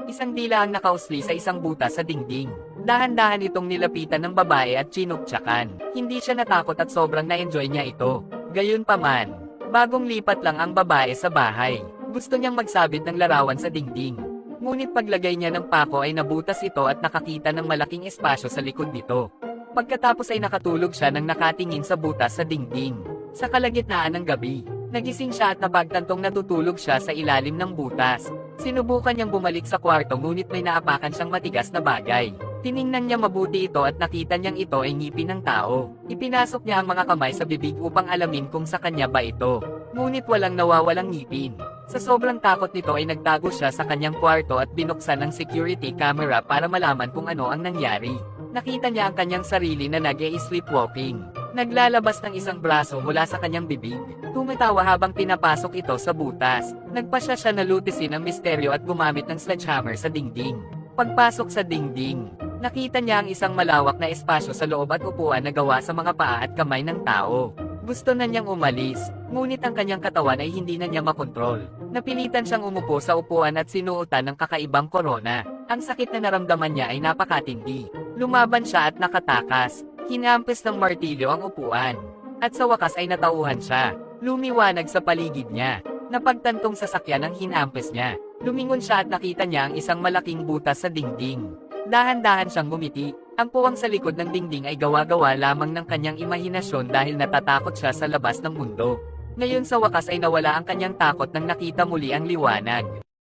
Isang dila ang nakausli sa isang butas sa dingding. Dahan-dahan itong nilapitan ng babae at chinukchakan. Hindi siya natakot at sobrang na-enjoy niya ito. Gayunpaman, bagong lipat lang ang babae sa bahay. Gusto niyang magsabit ng larawan sa dingding. Ngunit paglagay niya ng pako ay nabutas ito at nakakita ng malaking espasyo sa likod nito. Pagkatapos ay nakatulog siya nang nakatingin sa butas sa dingding. Sa kalagitnaan ng gabi, nagising siya at napagtantong natutulog siya sa ilalim ng butas. Sinubukan niyang bumalik sa kwarto ngunit may naapakan siyang matigas na bagay. Tiningnan niya mabuti ito at nakita niyang ito ay ngipin ng tao. Ipinasok niya ang mga kamay sa bibig upang alamin kung sa kanya ba ito. Ngunit walang nawawalang ngipin. Sa sobrang takot nito ay nagtago siya sa kanyang kwarto at binuksan ng security camera para malaman kung ano ang nangyari. Nakita niya ang kanyang sarili na nag-e-sleepwalking. Naglalabas ng isang braso mula sa kanyang bibig. Tumatawa habang pinapasok ito sa butas. Nagpasya siya na lutisin ang misteryo at gumamit ng sledgehammer sa dingding. Pagpasok sa dingding, nakita niya ang isang malawak na espasyo sa loob at upuan na gawa sa mga paa at kamay ng tao. Gusto na niyang umalis, ngunit ang kanyang katawan ay hindi na niya makontrol. Napilitan siyang umupo sa upuan at sinuotan ng kakaibang korona. Ang sakit na naramdaman niya ay napakatindi. Lumaban siya at nakatakas. Hinampes ng martilyo ang upuan. At sa wakas ay natauhan siya. Lumiwanag sa paligid niya. Napagtantong sasakyan ang hinampes niya. Lumingon siya at nakita niya ang isang malaking butas sa dingding. Dahan-dahan siyang ngumiti. Ang puwang sa likod ng dingding ay gawa-gawa lamang ng kanyang imahinasyon dahil natatakot siya sa labas ng mundo. Ngayon sa wakas ay nawala ang kanyang takot nang nakita muli ang liwanag.